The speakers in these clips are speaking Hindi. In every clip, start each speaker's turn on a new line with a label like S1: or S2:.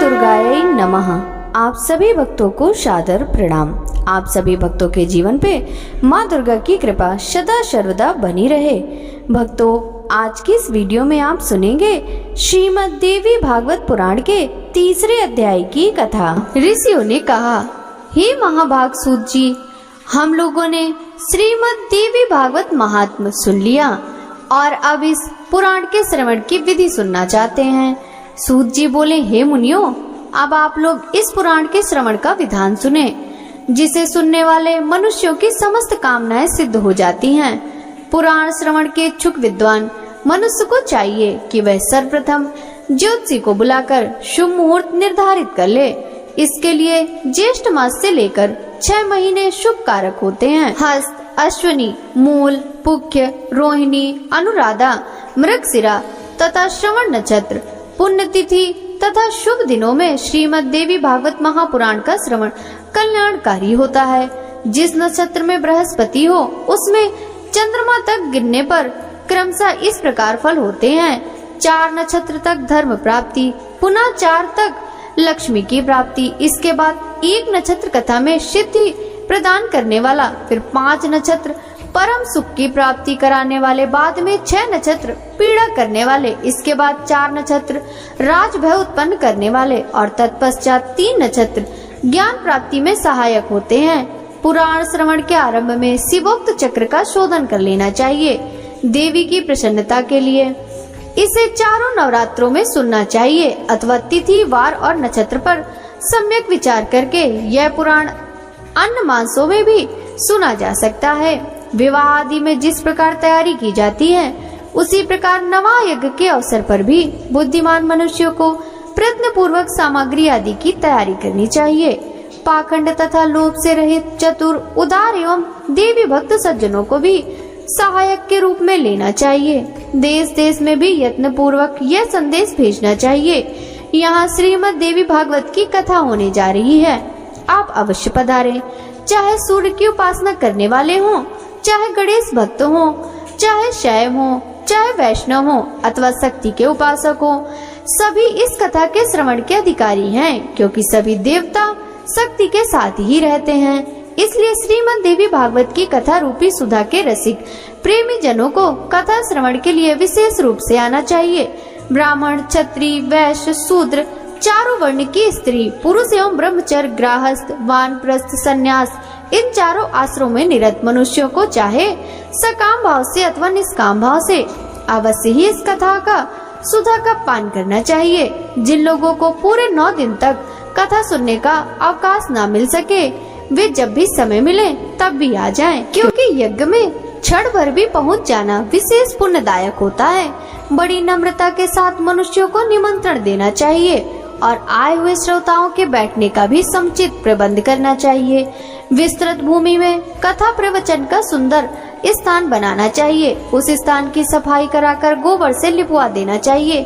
S1: दुर्गायै नमः। आप सभी भक्तों को सादर प्रणाम। आप सभी भक्तों के जीवन पे माँ दुर्गा की कृपा सदा सर्वदा बनी रहे। भक्तों, आज की इस वीडियो में आप सुनेंगे श्रीमद् देवी भागवत पुराण के तीसरे अध्याय की कथा। ऋषियों ने कहा, हे महाभाग सूत जी, हम लोगों ने श्रीमद् देवी भागवत महात्म्य सुन लिया और अब इस पुराण के श्रवण की विधि सुनना चाहते हैं। सूत जी बोले, हे मुनियों, अब आप लोग इस पुराण के श्रवण का विधान सुने, जिसे सुनने वाले मनुष्यों की समस्त कामनाएं सिद्ध हो जाती हैं। पुराण श्रवण के इच्छुक विद्वान मनुष्य को चाहिए कि वह सर्वप्रथम ज्योतिषी को बुलाकर शुभ मुहूर्त निर्धारित कर ले। इसके लिए ज्येष्ठ मास से लेकर 6 महीने शुभ कारक होते हैं। हस्त, अश्विनी, मूल, पुख्य, रोहिणी, अनुराधा, मृगशिरा तथा श्रवण नक्षत्र, पुण्यतिथि तथा शुभ दिनों में श्रीमद् देवी भागवत महापुराण का श्रवण कल्याणकारी होता है। जिस नक्षत्र में बृहस्पति हो, उसमें चंद्रमा तक गिरने पर क्रमशः इस प्रकार फल होते हैं। 4 नक्षत्र तक धर्म प्राप्ति, पुनः 4 तक लक्ष्मी की प्राप्ति, इसके बाद 1 नक्षत्र कथा में सिद्धि प्रदान करने वाला, फिर 5 नक्षत्र परम सुख की प्राप्ति कराने वाले, बाद में 6 नक्षत्र पीड़ा करने वाले, इसके बाद 4 नक्षत्र राजभय उत्पन्न करने वाले और तत्पश्चात 3 नक्षत्र ज्ञान प्राप्ति में सहायक होते हैं। पुराण श्रवण के आरंभ में शिवोक्त चक्र का शोधन कर लेना चाहिए। देवी की प्रसन्नता के लिए इसे चारों नवरात्रों में सुनना चाहिए अथवा तिथि, वार और नक्षत्र पर सम्यक विचार करके यह पुराण अन्य मासों में भी सुना जा सकता है। विवाह आदि में जिस प्रकार तैयारी की जाती है, उसी प्रकार नवाह यज्ञ के अवसर पर भी बुद्धिमान मनुष्यों को प्रयत्न पूर्वक सामग्री आदि की तैयारी करनी चाहिए। पाखंड तथा लोभ से रहित चतुर, उदार एवं देवी भक्त सज्जनों को भी सहायक के रूप में लेना चाहिए। देश देश में भी यत्न पूर्वक यह संदेश भेजना चाहिए, यहाँ श्रीमद् देवी भागवत की कथा होने जा रही है, आप अवश्य पधारें। चाहे सूर्य की उपासना करने वाले हों, चाहे गणेश भक्त हों, चाहे शैव हों, चाहे वैष्णव हों अथवा शक्ति के उपासक हों, सभी इस कथा के श्रवण के अधिकारी हैं, क्योंकि सभी देवता शक्ति के साथ ही रहते हैं। इसलिए श्रीमद् देवी भागवत की कथा रूपी सुधा के रसिक प्रेमी जनों को कथा श्रवण के लिए विशेष रूप से आना चाहिए। ब्राह्मण, क्षत्रिय, वैश्य, शूद्र, चारों वर्ण की स्त्री, पुरुष एवं ब्रह्मचर्य, गृहस्थ, वानप्रस्थ, संन्यास, इन चारों आश्रमों में निरत मनुष्यों को चाहे सकाम भाव से अथवा निष्काम भाव से अवश्य ही इस कथा का सुधा का पान करना चाहिए। जिन लोगों को पूरे 9 दिन तक कथा सुनने का अवकाश न मिल सके, वे जब भी समय मिले तब भी आ जाएं, क्योंकि यज्ञ में क्षण भर भी पहुंच जाना विशेष पुण्यदायक होता है। बड़ी नम्रता के साथ मनुष्यों को निमंत्रण देना चाहिए और आए हुए श्रोताओं के बैठने का भी समुचित प्रबंध करना चाहिए। विस्तृत भूमि में कथा प्रवचन का सुंदर स्थान बनाना चाहिए। उस स्थान की सफाई कराकर गोबर से लिपवा देना चाहिए।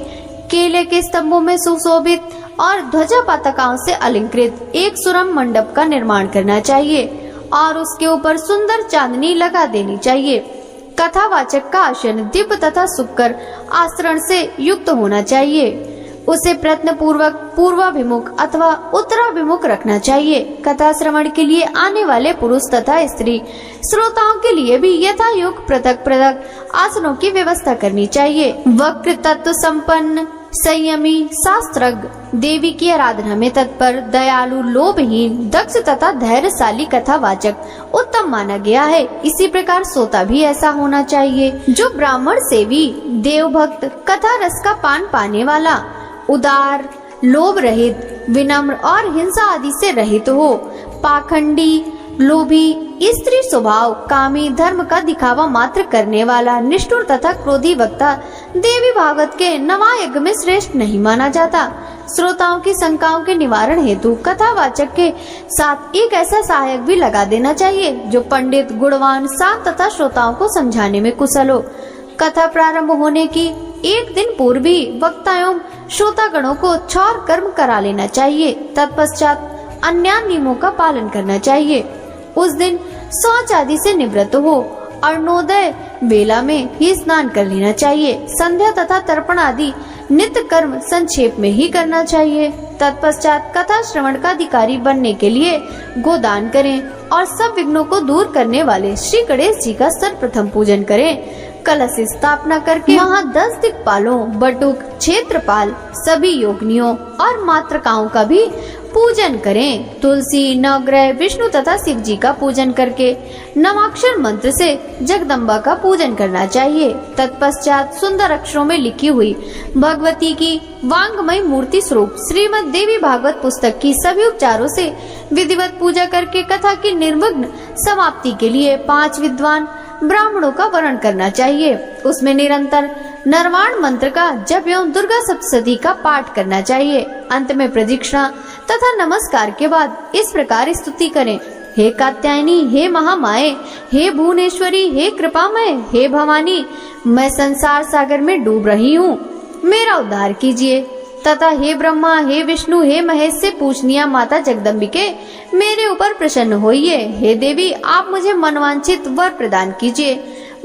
S1: केले के स्तंभों में सुशोभित और ध्वजा पताकाओं से अलंकृत एक सुरम मंडप का निर्माण करना चाहिए और उसके ऊपर सुंदर चांदनी लगा देनी चाहिए। कथावाचक का आसन दिव्य तथा सुखकर आचरण से युक्त होना चाहिए। उसे प्रयत्न पूर्वक पूर्वाभिमुख अथवा उत्तराभिमुख रखना चाहिए। कथा श्रवण के लिए आने वाले पुरुष तथा स्त्री श्रोताओं के लिए भी यथायोग पृथक पृथक आसनों की व्यवस्था करनी चाहिए। वक्र तत्व संपन्न, संयमी, शास्त्रज्ञ, देवी की आराधना में तत्पर, दयालु, लोभहीन, दक्ष तथा धैर्यशाली कथावाचक उत्तम माना गया है। इसी प्रकार श्रोता भी ऐसा होना चाहिए, जो ब्राह्मण सेवी, देवभक्त, कथा रस का पान पाने वाला, उदार, लोभ रहित, विनम्र और हिंसा आदि से रहित हो। पाखंडी, लोभी, स्त्री स्वभाव, कामी, धर्म का दिखावा मात्र करने वाला, निष्ठुर तथा क्रोधी वक्ता देवी भागवत के नवाह यज्ञ में श्रेष्ठ नहीं माना जाता। श्रोताओं की शंकाओं के निवारण हेतु कथावाचक के साथ एक ऐसा सहायक भी लगा देना चाहिए, जो पंडित, गुणवान, शांत तथा श्रोताओं को समझाने में कुशल हो। कथा प्रारंभ होने की 1 दिन पूर्व ही वक्ता एवं श्रोतागणों को क्षौर कर्म करा लेना चाहिए। तत्पश्चात अन्य नियमों का पालन करना चाहिए। उस दिन शौच आदि से निवृत्त हो अरुणोदय वेला में ही स्नान कर लेना चाहिए। संध्या तथा तर्पण आदि नित्य कर्म संक्षेप में ही करना चाहिए। तत्पश्चात कथा श्रवण का अधिकारी बनने के लिए गोदान करें और सब विघ्नों को दूर करने वाले श्री गणेश जी का सर्वप्रथम पूजन करें। कलश स्थापना करके वहाँ 10 दिक्पालों, बटुक, क्षेत्रपाल, सभी योगिनियों और मातृकाओं का भी पूजन करें। तुलसी, नवग्रह, विष्णु तथा शिव जी का पूजन करके नवाक्षर मंत्र से जगदम्बा का पूजन करना चाहिए। तत्पश्चात सुंदर अक्षरों में लिखी हुई भगवती की वांगमय मूर्ति स्वरूप श्रीमद् देवी भागवत पुस्तक की सभी उपचारों से विधिवत पूजा करके कथा की निर्विघ्न समाप्ति के लिए 5 विद्वान ब्राह्मणों का वर्ण करना चाहिए। उसमें निरंतर नरवाण मंत्र का जप एवं दुर्गा सप्तशती का पाठ करना चाहिए। अंत में प्रदक्षिणा तथा नमस्कार के बाद इस प्रकार स्तुति करें। हे कात्यायनी, हे महामाये, हे भुवनेश्वरी, हे कृपामय, हे भवानी, मैं संसार सागर में डूब रही हूँ, मेरा उद्धार कीजिए। तथा हे ब्रह्मा, हे विष्णु, हे महेश से पूजनीय माता जगदम्बिके, मेरे ऊपर प्रसन्न होइए। हे देवी, आप मुझे मनवांछित वर प्रदान कीजिए,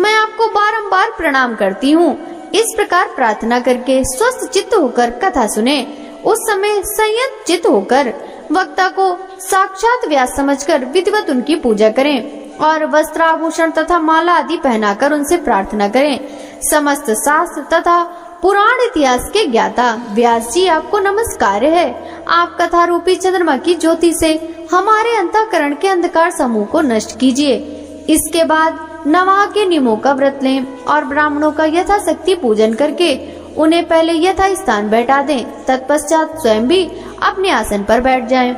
S1: मैं आपको बारंबार प्रणाम करती हूँ। इस प्रकार प्रार्थना करके स्वस्थ चित्त होकर कथा सुने। उस समय संयत चित्त होकर वक्ता को साक्षात व्यास समझकर विधिवत उनकी पूजा करें और वस्त्राभूषण तथा माला आदि पहनाकर उनसे प्रार्थना करें। समस्त शास्त्र तथा पुराण इतिहास के ज्ञाता व्यास जी, आपको नमस्कार है। आप कथा रूपी चंद्रमा की ज्योति से हमारे अंतःकरण के अंधकार समूह को नष्ट कीजिए। इसके बाद नवाह के नियमों का व्रत लें और ब्राह्मणों का यथाशक्ति पूजन करके उन्हें पहले यथा स्थान बैठा दें। तत्पश्चात स्वयं भी अपने आसन पर बैठ जाएं।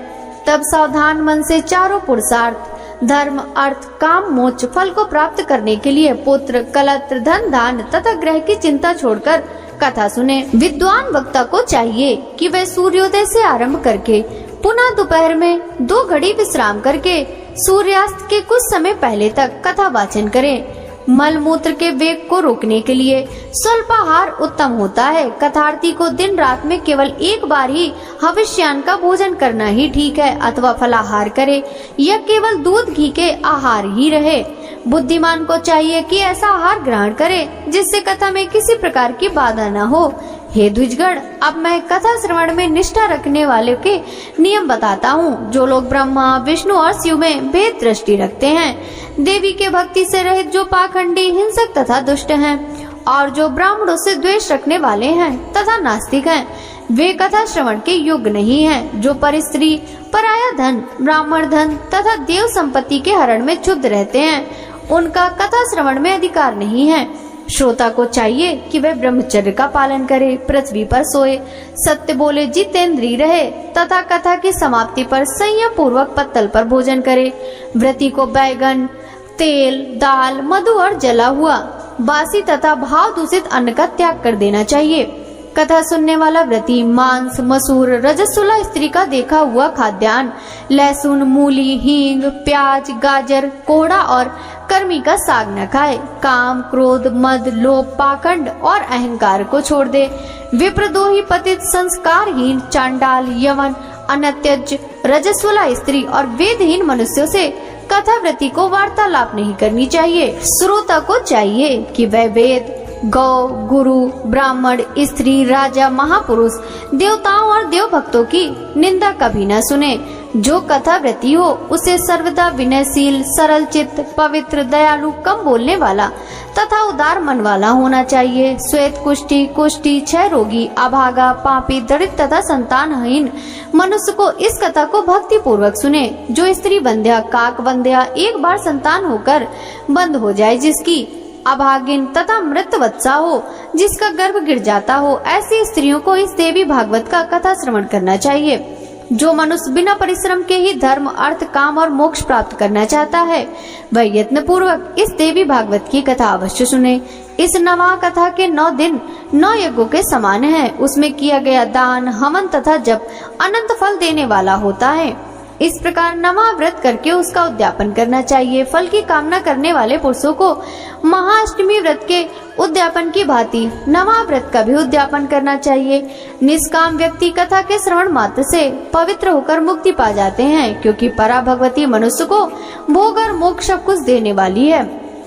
S1: तब सावधान मन से चारों पुरुषार्थ धर्म, अर्थ, काम, मोक्ष फल को प्राप्त करने के लिए पुत्र, कलत्र, धन, धान तथा ग्रह की चिंता छोड़कर कथा सुने। विद्वान वक्ता को चाहिए कि वह सूर्योदय से आरंभ करके पुनः दोपहर में 2 घड़ी विश्राम करके सूर्यास्त के कुछ समय पहले तक कथा वाचन करें। मल मूत्र के वेग को रोकने के लिए स्वल्पाहार उत्तम होता है। कथार्थी को दिन रात में केवल एक बार ही हविष्यान्न का भोजन करना ही ठीक है, अथवा फलाहार करे या केवल दूध घी के आहार ही रहे। बुद्धिमान को चाहिए कि ऐसा आहार ग्रहण करे जिससे कथा में किसी प्रकार की बाधा न हो। हे द्विजगण, अब मैं कथा श्रवण में निष्ठा रखने वाले के नियम बताता हूँ। जो लोग ब्रह्मा, विष्णु और शिव में भेद दृष्टि रखते हैं, देवी के भक्ति से रहित जो पाखंडी, हिंसक तथा दुष्ट हैं, और जो ब्राह्मणों से द्वेष रखने वाले हैं तथा नास्तिक हैं, वे कथा श्रवण के योग्य नहीं हैं। जो परिस्त्री, पराया धन, ब्राह्मण धन तथा देव संपत्ति के हरण में क्षुब्ध रहते हैं, उनका कथा श्रवण में अधिकार नहीं है। श्रोता को चाहिए कि वह ब्रह्मचर्य का पालन करे, पृथ्वी पर सोए, सत्य बोले, जितेंद्रिय रहे तथा कथा की समाप्ति पर संयम पूर्वक पत्तल पर भोजन करे। व्रती को बैगन, तेल, दाल, मधु और जला हुआ बासी तथा भाव दूषित अन्न का त्याग कर देना चाहिए। कथा सुनने वाला व्रती मांस, मसूर, रजस्वला स्त्री का देखा हुआ खाद्यान्न, लहसुन, मूली, हींग, प्याज, गाजर, कोहड़ा और कर्मी का साग न खाए। काम, क्रोध, मद, लोभ, पाखंड और अहंकार को छोड़ दे। विप्रद्रोही, पतित, संस्कारहीन, चांडाल, यवन, अनत्यज, रजस्वला स्त्री और वेदहीन मनुष्यों से कथा व्रती को वार्तालाप नहीं करनी चाहिए। श्रोता को चाहिए कि वह वेद, गौ, गुरु, ब्राह्मण, स्त्री, राजा, महापुरुष, देवताओं और देव भक्तों की निंदा कभी न सुने। जो कथा व्रती हो उसे सर्वदा विनयशील, सरल चित्त, पवित्र, दयालु, कम बोलने वाला तथा उदार मन वाला होना चाहिए। श्वेत कुष्ठी, कुष्ठी, क्षय रोगी, अभागा, पापी, दरिद्र तथा संतानहीन मनुष्य को इस कथा को भक्ति पूर्वक सुने। जो स्त्री बंध्या, काक बंध्या, एक बार संतान होकर बंद हो जाए, जिसकी अभागिन तथा मृत वत्सा हो, जिसका गर्भ गिर जाता हो, ऐसी स्त्रियों को इस देवी भागवत का कथा श्रवण करना चाहिए। जो मनुष्य बिना परिश्रम के ही धर्म, अर्थ, काम और मोक्ष प्राप्त करना चाहता है, वह यत्न पूर्वक इस देवी भागवत की कथा अवश्य सुने। इस नवा कथा के 9 दिन 9 यज्ञों के समान है। उसमें किया गया दान, हवन तथा जप अनंत फल देने वाला होता है। इस प्रकार नवा व्रत करके उसका उद्यापन करना चाहिए। फल की कामना करने वाले पुरुषों को महाअष्टमी व्रत के उद्यापन की भांति नवा व्रत का भी उद्यापन करना चाहिए। निष्काम व्यक्ति कथा के श्रवण मात्र से पवित्र होकर मुक्ति पा जाते हैं, क्योंकि परा भगवती मनुष्य को भोग और मोक्ष सब कुछ देने वाली है।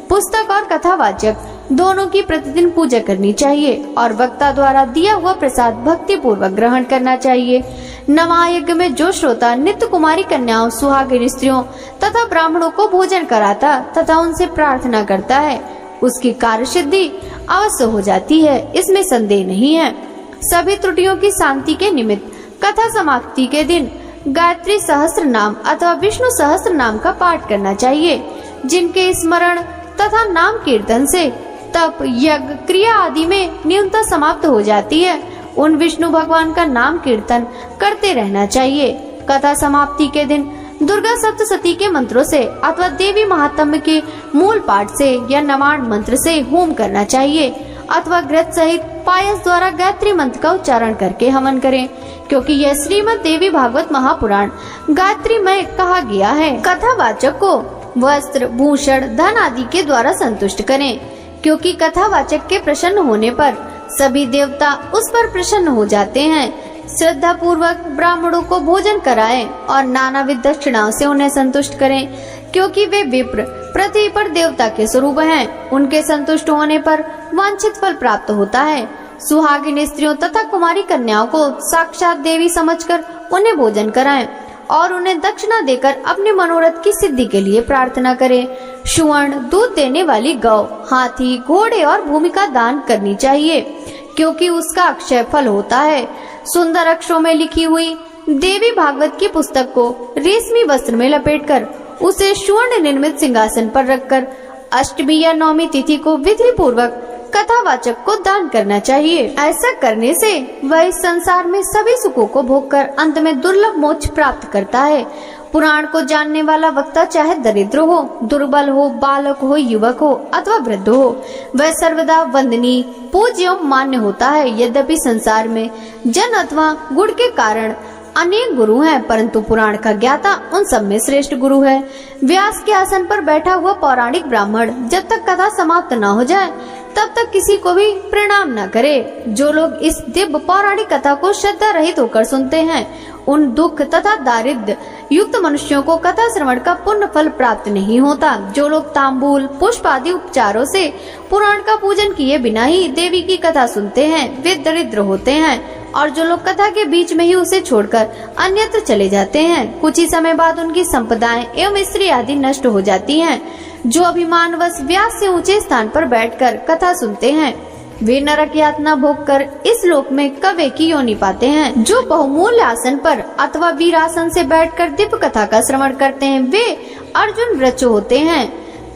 S1: पुस्तक और कथावाचक दोनों की प्रतिदिन पूजा करनी चाहिए और वक्ता द्वारा दिया हुआ प्रसाद भक्ति पूर्वक ग्रहण करना चाहिए। नवायज्ञ में जो श्रोता नित्य कुमारी कन्याओं, सुहागिन स्त्रियों तथा ब्राह्मणों को भोजन कराता तथा उनसे प्रार्थना करता है, उसकी कार्य सिद्धि अवश्य हो जाती है, इसमें संदेह नहीं है। सभी त्रुटियों की शांति के निमित्त कथा समाप्ति के दिन गायत्री सहस्त्र नाम अथवा विष्णु सहस्त्र नाम का पाठ करना चाहिए, जिनके स्मरण तथा नाम कीर्तन से तप, यज्ञ, क्रिया आदि में न्यूनता समाप्त हो जाती है। उन विष्णु भगवान का नाम कीर्तन करते रहना चाहिए। कथा समाप्ति के दिन दुर्गा सप्तशती के मंत्रों से अथवा देवी महात्म्य के मूल पाठ से या नवाण मंत्र से होम करना चाहिए अथवा घृत सहित पायस द्वारा गायत्री मंत्र का उच्चारण करके हवन करें, क्योंकि यह श्रीमद् देवी भागवत महापुराण गायत्री में कहा गया है। कथावाचक को वस्त्र, भूषण, धन आदि के द्वारा संतुष्ट करें, क्योंकि कथावाचक के प्रसन्न होने पर सभी देवता उस पर प्रसन्न हो जाते हैं। श्रद्धा पूर्वक ब्राह्मणों को भोजन कराएं और नानाविध दक्षिणाओं से उन्हें संतुष्ट करें, क्योंकि वे विप्र पृथ्वी पर देवता के स्वरूप हैं। उनके संतुष्ट होने पर वांछित फल प्राप्त होता है। सुहागिन स्त्रियों तथा कुमारी कन्याओं को साक्षात देवी समझकर उन्हें भोजन कराएं और उन्हें दक्षिणा देकर अपने मनोरथ की सिद्धि के लिए प्रार्थना करें। सुवर्ण, दूध देने वाली गौ, हाथी, घोड़े और भूमि का दान करनी चाहिए, क्योंकि उसका अक्षय फल होता है। सुंदर अक्षरों में लिखी हुई देवी भागवत की पुस्तक को रेशमी वस्त्र में लपेटकर उसे स्वर्ण निर्मित सिंहासन पर रखकर अष्टमी या नवमी तिथि को विधि पूर्वक कथावाचक को दान करना चाहिए। ऐसा करने से वह इस संसार में सभी सुखों को भोगकर अंत में दुर्लभ मोक्ष प्राप्त करता है। पुराण को जानने वाला वक्ता चाहे दरिद्र हो, दुर्बल हो, बालक हो, युवक हो अथवा वृद्ध हो, वह सर्वदा वंदनीय, पूज्य एवं मान्य होता है। यद्यपि संसार में जन अथवा गुण के कारण अनेक गुरु हैं, परंतु पुराण का ज्ञाता उन सब में श्रेष्ठ गुरु है। व्यास के आसन पर बैठा हुआ पौराणिक ब्राह्मण जब तक कथा समाप्त न हो जाए तब तक किसी को भी प्रणाम न करे। जो लोग इस दिव्य पौराणिक कथा को श्रद्धा रहित होकर सुनते हैं, उन दुख तथा दारिद्र्य युक्त मनुष्यों को कथा श्रवण का पुण्य फल प्राप्त नहीं होता। जो लोग तांबूल, पुष्प आदि उपचारों से पुराण का पूजन किए बिना ही देवी की कथा सुनते हैं, वे दरिद्र होते हैं। और जो लोग कथा के बीच में ही उसे छोड़कर अन्यत्र चले जाते हैं, कुछ ही समय बाद उनकी संपदाएं एवं स्त्री आदि नष्ट हो जाती हैं। जो अभिमानवश व्यास से ऊंचे स्थान पर बैठकर कथा सुनते हैं, वे नरक यातना भोग कर इस लोक में कवे की योनि पाते हैं। जो बहुमूल्य आसन पर अथवा वीरासन से बैठकर दिव्य कथा का श्रवण करते हैं, वे अर्जुन वृक्ष होते हैं।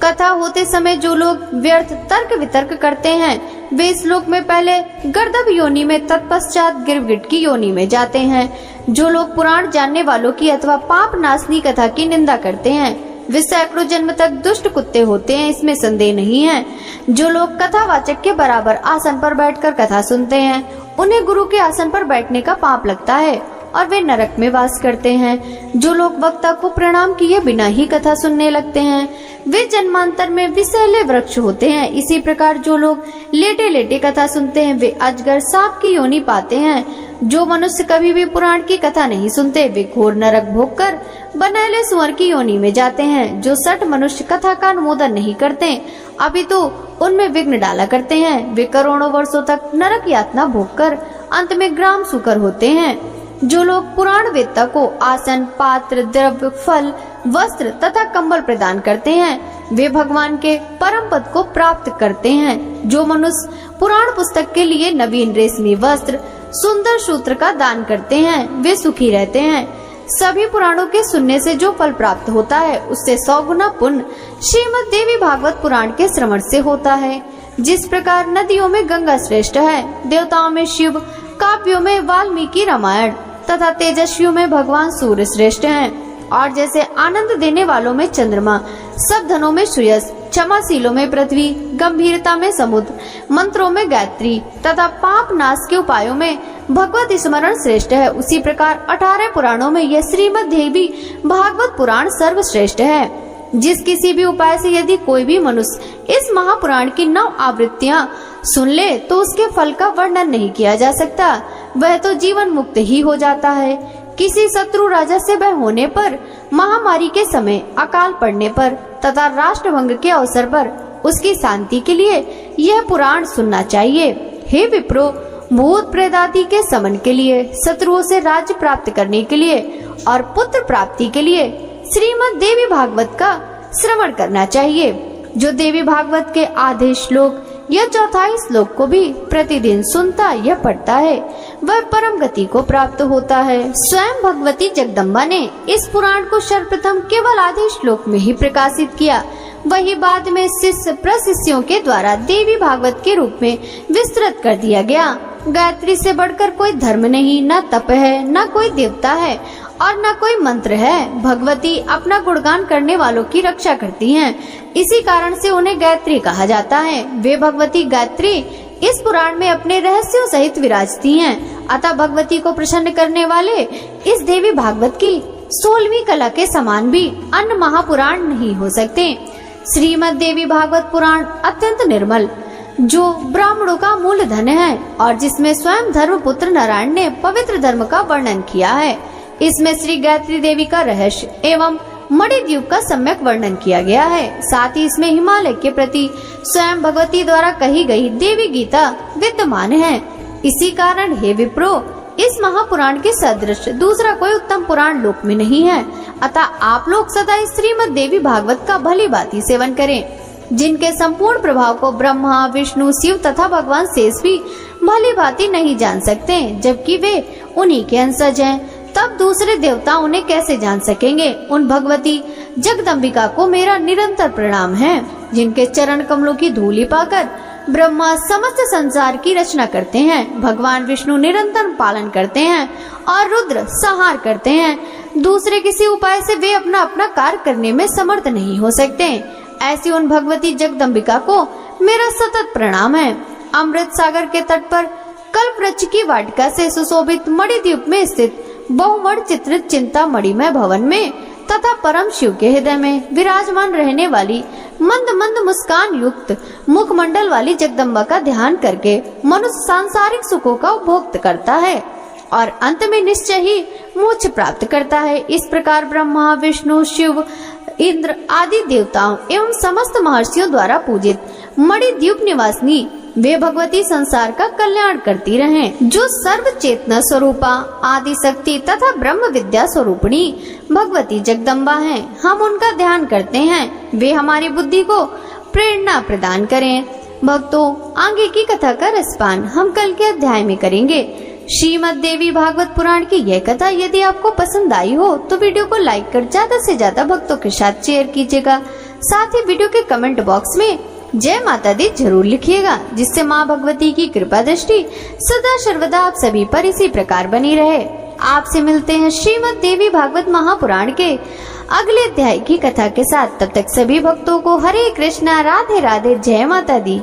S1: कथा होते समय जो लोग व्यर्थ तर्क वितर्क करते हैं, वे इस लोक में पहले गर्दभ योनि में तत्पश्चात गिरगिट की योनि में जाते हैं। जो लोग पुराण जानने वालों की अथवा पाप नाशनी कथा की निंदा करते हैं, वे सैकड़ों जन्म तक दुष्ट कुत्ते होते हैं, इसमें संदेह नहीं है। जो लोग कथावाचक के बराबर आसन पर बैठकर कथा सुनते हैं, उन्हें गुरु के आसन पर बैठने का पाप लगता है और वे नरक में वास करते हैं। जो लोग वक्ता को प्रणाम किए बिना ही कथा सुनने लगते हैं, वे जन्मांतर में विषैले वृक्ष होते हैं। इसी प्रकार जो लोग लेटे लेटे कथा सुनते हैं, वे अजगर सांप की योनि पाते हैं। जो मनुष्य कभी भी पुराण की कथा नहीं सुनते, वे घोर नरक भोगकर बनैले सुअर की योनि में जाते हैं। जो 60 मनुष्य कथा का अनुमोदन नहीं करते, अभी तो उनमें विघ्न डाला करते हैं, वे करोड़ों वर्षों तक नरक यातना भोगकर अंत में ग्राम सुकर होते हैं। जो लोग पुराण वेत्ता को आसन, पात्र, द्रव्य, फल, वस्त्र तथा कंबल प्रदान करते हैं, वे भगवान के परम पद को प्राप्त करते हैं। जो मनुष्य पुराण पुस्तक के लिए नवीन रेशमी वस्त्र, सुंदर सूत्र का दान करते हैं, वे सुखी रहते हैं। सभी पुराणों के सुनने से जो फल प्राप्त होता है, उससे 100 गुना पुण्य श्रीमद् देवी भागवत पुराण के श्रवण से होता है। जिस प्रकार नदियों में गंगा श्रेष्ठ है, देवताओं में शिव, काव्यों में वाल्मीकि रामायण तथा तेजस्वियों में भगवान सूर्य श्रेष्ठ हैं। और जैसे आनंद देने वालों में चंद्रमा, सब धनों में सूर्य, क्षमाशीलों में पृथ्वी, गंभीरता में समुद्र, मंत्रों में गायत्री तथा पाप नाश के उपायों में भगवत स्मरण श्रेष्ठ है, उसी प्रकार 18 पुराणों में यह श्रीमद् देवी भागवत पुराण सर्वश्रेष्ठ है। जिस किसी भी उपाय से यदि कोई भी मनुष्य इस महापुराण की 9 आवृत्तियां सुन ले, तो उसके फल का वर्णन नहीं किया जा सकता। वह तो जीवन मुक्त ही हो जाता है। किसी शत्रु राजा से भय होने पर, महामारी के समय, अकाल पड़ने पर तथा राष्ट्रभंग के अवसर पर उसकी शांति के लिए यह पुराण सुनना चाहिए। हे विप्रो, भूत प्रेत आदि के समन के लिए, शत्रुओं से राज्य प्राप्त करने के लिए और पुत्र प्राप्ति के लिए श्रीमद् देवी भागवत का श्रवण करना चाहिए। जो देवी भागवत के आधे श्लोक या चौथाई श्लोक को भी प्रतिदिन सुनता या पढ़ता है, वह परम गति को प्राप्त होता है। स्वयं भगवती जगदम्बा ने इस पुराण को सर्वप्रथम केवल आधे श्लोक में ही प्रकाशित किया, वही बाद में शिष्य प्रशिष्यों के द्वारा देवी भागवत के रूप में विस्तृत कर दिया गया। गायत्री से बढ़कर कोई धर्म नहीं, न तप है, न कोई देवता है और न कोई मंत्र है। भगवती अपना गुणगान करने वालों की रक्षा करती हैं, इसी कारण से उन्हें गायत्री कहा जाता है। वे भगवती गायत्री इस पुराण में अपने रहस्यों सहित विराजती हैं। अतः भगवती को प्रसन्न करने वाले इस देवी भागवत की 16वीं कला के समान भी अन्य महापुराण नहीं हो सकते। श्रीमद् देवी भागवत पुराण अत्यंत निर्मल, जो ब्राह्मणों का मूल धन है और जिसमें स्वयं धर्मपुत्र नारायण ने पवित्र धर्म का वर्णन किया है। इसमें श्री गायत्री देवी का रहस्य एवं मणिद्वीप का सम्यक वर्णन किया गया है। साथ ही इसमें हिमालय के प्रति स्वयं भगवती द्वारा कही गई देवी गीता विद्यमान है। इसी कारण हे विप्रो, इस महापुराण के सदृश दूसरा कोई उत्तम पुराण लोक में नहीं है। अतः आप लोग सदा इस श्रीमद् देवी भागवत का भली भांति सेवन करें, जिनके संपूर्ण प्रभाव को ब्रह्मा, विष्णु, शिव तथा भगवान शेष भी भली भांति नहीं जान सकते, जबकि वे उन्हीं के अंशज हैं। तब दूसरे देवता उन्हें कैसे जान सकेंगे। उन भगवती जगदम्बिका को मेरा निरंतर प्रणाम है, जिनके चरण कमलों की धूली पाकर ब्रह्मा समस्त संसार की रचना करते हैं, भगवान विष्णु निरंतर पालन करते हैं और रुद्र संहार करते हैं। दूसरे किसी उपाय से वे अपना अपना कार्य करने में समर्थ नहीं हो सकते। ऐसी उन भगवती जगदम्बिका को मेरा सतत प्रणाम है। अमृत सागर के तट पर कल्प वृक्ष की वाटिका से सुशोभित मणिद्वीप में स्थित बहुवर्ण चित्रित चिंतामणिमय भवन में तथा परम शिव के हृदय में विराजमान रहने वाली मंद मंद मुस्कान युक्त मुखमंडल वाली जगदम्बा का ध्यान करके मनुष्य सांसारिक सुखों का उपभोग करता है और अंत में निश्चय ही मोक्ष प्राप्त करता है। इस प्रकार ब्रह्मा, विष्णु, शिव, इंद्र आदि देवताओं एवं समस्त महर्षियों द्वारा पूजित मणिद्वीप निवासिनी वे भगवती संसार का कल्याण करती रहें, जो सर्व चेतना स्वरूपा, आदि शक्ति तथा ब्रह्म विद्या स्वरूपिणी भगवती जगदम्बा हैं। हम उनका ध्यान करते हैं, वे हमारी बुद्धि को प्रेरणा प्रदान करें। भक्तों, आगे की कथा का रसपान हम कल के अध्याय में करेंगे। श्रीमद् देवी भागवत पुराण की यह कथा यदि आपको पसंद आई हो तो वीडियो को लाइक कर ज्यादा से ज्यादा भक्तों के साथ शेयर कीजिएगा। साथ ही वीडियो के कमेंट बॉक्स में जय माता दी जरूर लिखिएगा, जिससे माँ भगवती की कृपा दृष्टि सदा सर्वदा आप सभी पर इसी प्रकार बनी रहे। आपसे मिलते हैं श्रीमद् देवी भागवत महापुराण के अगले अध्याय की कथा के साथ। तब तक सभी भक्तों को हरे कृष्णा, राधे राधे, जय माता दी।